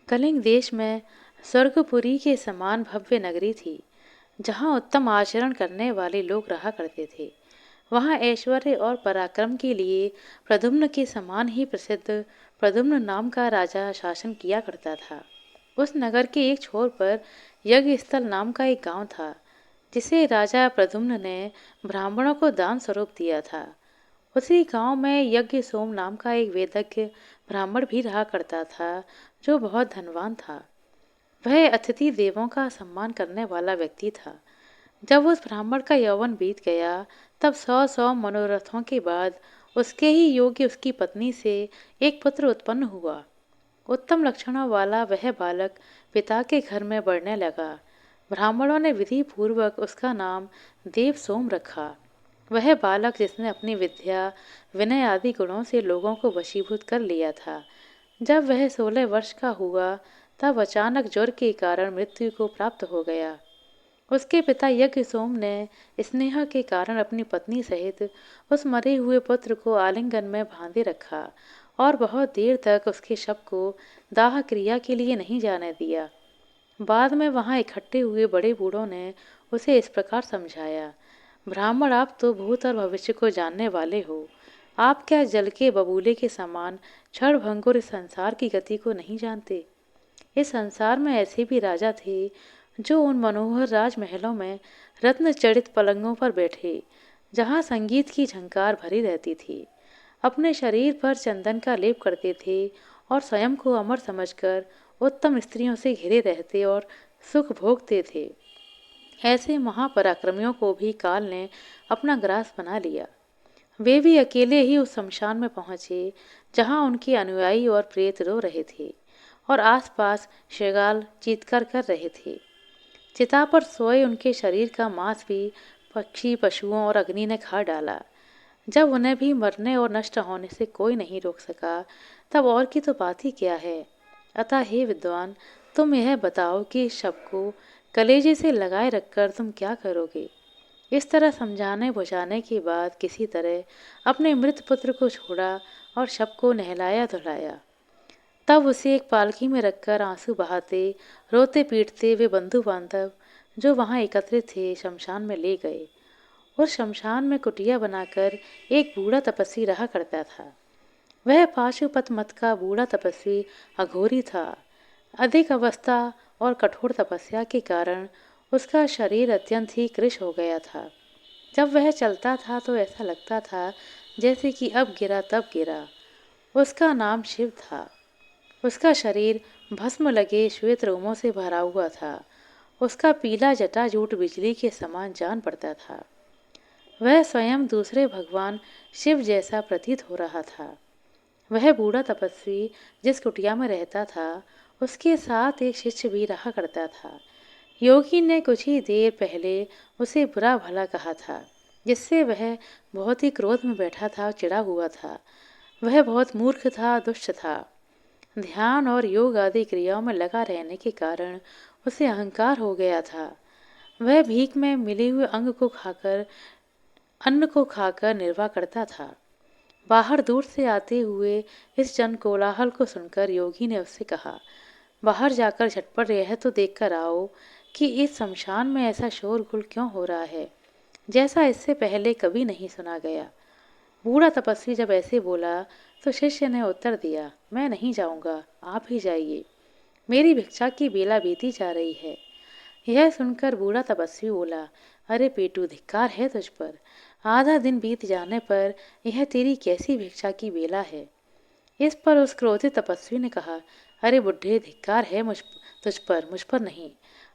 कलिंग देश में स्वर्गपुरी के समान भव्य नगरी थी, जहाँ उत्तम आचरण करने वाले लोग रहा करते थे। वहाँ ऐश्वर्य और पराक्रम के लिए प्रद्युम्न के समान ही प्रसिद्ध प्रद्युम्न नाम का राजा शासन किया करता था। उस नगर के एक छोर पर यज्ञ स्थल नाम का एक गांव था, जिसे राजा प्रद्युम्न ने ब्राह्मणों को दान स्वरूप दिया था। उसी गांव में यज्ञ सोम नाम का एक वेदज्ञ ब्राह्मण भी रहा करता था, जो बहुत धनवान था। वह अतिथि देवों का सम्मान करने वाला व्यक्ति था। जब उस ब्राह्मण का यौवन बीत गया, तब 100 मनोरथों के बाद उसके ही योग्य उसकी पत्नी से एक पुत्र उत्पन्न हुआ। उत्तम लक्षणों वाला वह बालक पिता के घर में बढ़ने लगा। ब्राह्मणों ने विधि पूर्वक उसका नाम देव सोम रखा। वह बालक जिसने अपनी विद्या, विनय आदि गुणों से लोगों को वशीभूत कर लिया था, जब वह 16 वर्ष का हुआ, तब अचानक ज्वर के कारण मृत्यु को प्राप्त हो गया। उसके पिता यज्ञ सोम ने स्नेह के कारण अपनी पत्नी सहित उस मरे हुए पुत्र को आलिंगन में बांधे रखा और बहुत देर तक उसके शव को दाह क्रिया के लिए नहीं जाने दिया। बाद में वहां इकट्ठे हुए बड़े बूढ़ों ने उसे इस प्रकार समझाया, ब्राह्मण, आप तो भूत और भविष्य को जानने वाले हो। आप क्या जल के बबूले के समान क्षण भंगुर इस संसार की गति को नहीं जानते? इस संसार में ऐसे भी राजा थे, जो उन मनोहर राजमहलों में रत्न जड़ित पलंगों पर बैठे, जहाँ संगीत की झंकार भरी रहती थी, अपने शरीर पर चंदन का लेप करते थे और स्वयं को अमर समझकर उत्तम स्त्रियों से घिरे रहते और सुख भोगते थे। ऐसे महापराक्रमियों को भी काल ने अपना ग्रास बना लिया। वे भी अकेले ही उस शमशान में पहुंचे, जहां उनके अनुयायी और प्रेत रो रहे थे और आसपास शैगाल चीत्कार कर रहे थे। चिता पर सोए उनके शरीर का मांस भी पक्षी, पशुओं और अग्नि ने खा डाला। जब उन्हें भी मरने और नष्ट होने से कोई नहीं रोक सका, तब और की तो बात ही क्या है। अतः हे विद्वान, तुम यह बताओ कि इस शव को कलेजे से लगाए रखकर तुम क्या करोगे? इस तरह समझाने बुझाने के बाद किसी तरह अपने मृत पुत्र को छोड़ा और शव को नहलाया धुलाया। तब उसे एक पालकी में रखकर आंसू बहाते, रोते पीटते वे बंधु बांधव जो वहां एकत्रित थे, शमशान में ले गए। उस शमशान में कुटिया बनाकर एक बूढ़ा तपस्वी रहा करता था। वह पाशुपत मत का बूढ़ा तपस्वी अघोरी था। अधिक अवस्था और कठोर तपस्या के कारण उसका शरीर अत्यंत ही कृश हो गया था। जब वह चलता था तो ऐसा लगता था जैसे कि अब गिरा तब गिरा। उसका नाम शिव था। उसका शरीर भस्म लगे श्वेत रोमों से भरा हुआ था। उसका पीला जटाजूट बिजली के समान जान पड़ता था। वह स्वयं दूसरे भगवान शिव जैसा प्रतीत हो रहा था। वह बूढ़ा तपस्वी जिस कुटिया में रहता था, उसके साथ एक शिष्य भी रहा करता था। योगी ने कुछ ही देर पहले उसे बुरा भला कहा था, जिससे वह बहुत ही क्रोध में बैठा था और चिढ़ा हुआ था। वह बहुत मूर्ख था, दुष्ट था। ध्यान और योग आदि क्रियाओं में लगा रहने के कारण उसे अहंकार हो गया था। वह भीख में मिले हुए अन्न को खाकर निर्वाह करता था। बाहर दूर से आते हुए इस जन कोलाहल को सुनकर योगी ने उससे कहा, बाहर जाकर झटपट यह तो देखकर आओ कि इस शमशान में ऐसा शोरगुल क्यों हो रहा है, जैसा इससे पहले कभी नहीं सुना गया। बूढ़ा तपस्वी जब ऐसे बोला, तो शिष्य ने उत्तर दिया, मैं नहीं जाऊंगा, आप ही जाइए। मेरी भिक्षा की बेला बीती जा रही है। यह सुनकर बूढ़ा तपस्वी बोला, अरे पेटू, धिक्कार है तुझ पर। आधा दिन बीत जाने पर यह तेरी कैसी भिक्षा की बेला है? इस पर उस क्रोधित तपस्वी ने कहा, अरे बुढ़े, धिक्कार है मुझ पर नहीं।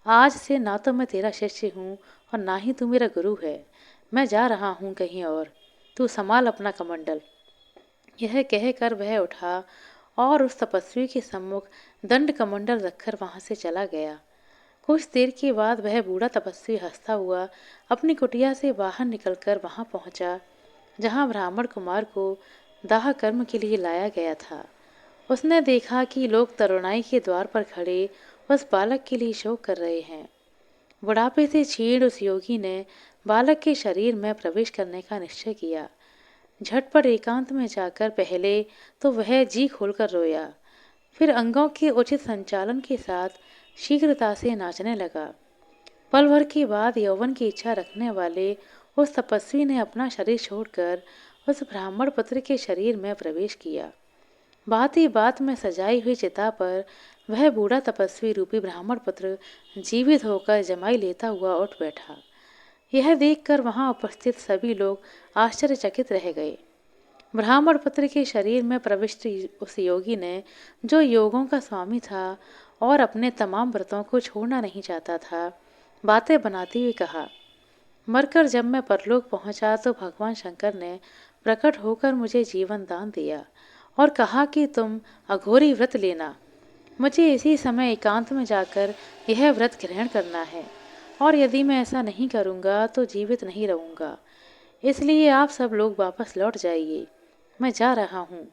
आज से ना तो मैं तेरा शिष्य हूँ और ना ही तू मेरा गुरु है। मैं जा रहा हूँ कहीं और, तू संभाल अपना कमंडल। यह कहकर वह उठा और उस तपस्वी के सम्मुख दंड कमंडल रखकर वहां से चला गया। कुछ देर के बाद वह बूढ़ा तपस्वी हंसता हुआ अपनी कुटिया से बाहर निकलकर वहां पहुंचा, जहां ब्राह्मण कुमार को दाह कर्म के लिए लाया गया था। उसने देखा कि लोग तरुणाई के द्वार पर खड़े उस बालक के लिए शोक कर रहे हैं। बुढ़ापे से क्षीण उस योगी ने बालक के शरीर में प्रवेश करने का निश्चय किया। झटपट एकांत में जाकर पहले तो वह जी खोलकर रोया। फिर अंगों के उचित संचालन के साथ शीघ्रता से नाचने लगा। पल भर के बाद यौवन की इच्छा रखने वाले उस तपस्वी ने अपना शरीर छोड़कर उस ब्राह्मण पुत्र के शरीर में प्रवेश किया। बात ही बात में सजाई हुई चिता पर वह बूढ़ा तपस्वी रूपी ब्राह्मण पुत्र जीवित होकर जमाई लेता हुआ उठ बैठा। यह देखकर वहां उपस्थित सभी लोग आश्चर्यचकित रह गए। ब्राह्मण पुत्र के शरीर में प्रविष्ट उस योगी ने, जो योगों का स्वामी था और अपने तमाम व्रतों को छोड़ना नहीं चाहता था, बातें बनाते हुए कहा, मरकर जब मैं परलोक पहुंचा तो भगवान शंकर ने प्रकट होकर मुझे जीवन दान दिया और कहा कि तुम अघोरी व्रत लेना। मुझे इसी समय एकांत में जाकर यह व्रत ग्रहण करना है और यदि मैं ऐसा नहीं करूँगा तो जीवित नहीं रहूँगा। इसलिए आप सब लोग वापस लौट जाइए, मैं जा रहा हूँ।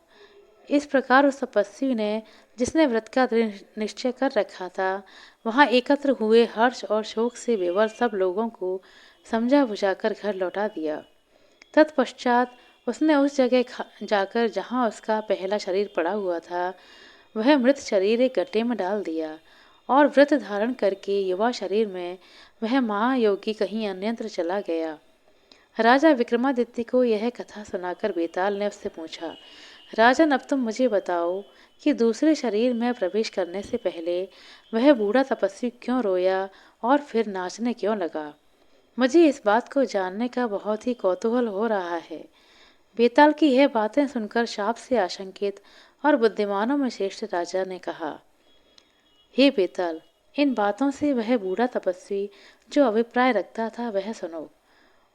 इस प्रकार उस तपस्वी ने, जिसने व्रत का दृढ़ निश्चय कर रखा था, वहाँ एकत्र हुए हर्ष और शोक से विवल सब लोगों को समझा बुझाकर घर लौटा दिया। तत्पश्चात उसने उस जगह जाकर जहाँ उसका पहला शरीर पड़ा हुआ था, वह मृत शरीर एक गड्ढे में डाल दिया और व्रत धारण करके युवा शरीर में वह महायोगी कहीं अन्यत्र चला गया। राजा विक्रमादित्य को यह कथा सुनाकर बेताल ने उससे पूछा, राजन, अब तुम मुझे बताओ कि दूसरे शरीर में प्रवेश करने से पहले वह बूढ़ा तपस्वी क्यों रोया और फिर नाचने क्यों लगा? मुझे इस बात को जानने का बहुत ही कौतूहल हो रहा है। बेताल की यह बातें सुनकर शाप से आशंकित और बुद्धिमानों में श्रेष्ठ राजा ने कहा, हे बेताल, इन बातों से वह बूढ़ा तपस्वी जो अभिप्राय रखता था वह सुनो।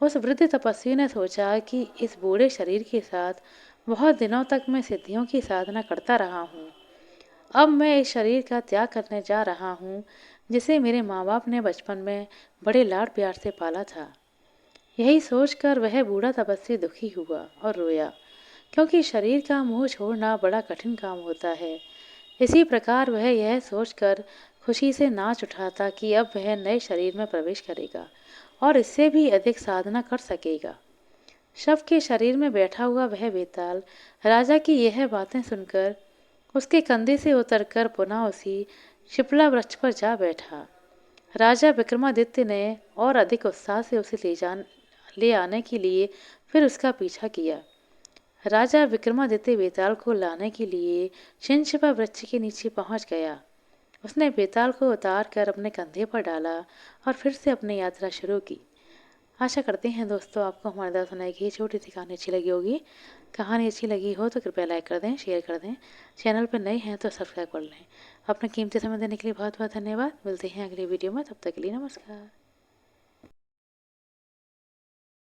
उस वृद्ध तपस्वी ने सोचा कि इस बूढ़े शरीर के साथ बहुत दिनों तक मैं सिद्धियों की साधना करता रहा हूँ। अब मैं इस शरीर का त्याग करने जा रहा हूँ, जिसे मेरे माँ बाप ने बचपन में बड़े लाड प्यार से पाला था। यही सोचकर वह बूढ़ा तपस्वी दुखी हुआ और रोया, क्योंकि शरीर का मोह छोड़ना बड़ा कठिन काम होता है। इसी प्रकार वह यह सोचकर खुशी से नाच उठा था कि अब वह नए शरीर में प्रवेश करेगा और इससे भी अधिक साधना कर सकेगा। शव के शरीर में बैठा हुआ वह बेताल राजा की यह बातें सुनकर उसके कंधे से उतरकर पुनः उसी शिपला वृक्ष पर जा बैठा। राजा विक्रमादित्य ने और अधिक उत्साह से उसे ले आने के लिए फिर उसका पीछा किया। राजा विक्रमादित्य बेताल को लाने के लिए शिनशिपा वृक्ष के नीचे पहुंच गया। उसने बेताल को उतार कर अपने कंधे पर डाला और फिर से अपनी यात्रा शुरू की। आशा करते हैं दोस्तों आपको हमारे द्वारा सुनाई गई छोटी सी कहानी अच्छी लगी होगी। कहानी अच्छी लगी हो तो कृपया लाइक कर दें, शेयर कर दें। चैनल पर नए हैं तो सब्सक्राइब कर लें। अपना कीमती समय देने के लिए बहुत बहुत धन्यवाद। मिलते हैं अगली वीडियो में, तब तक के लिए नमस्कार।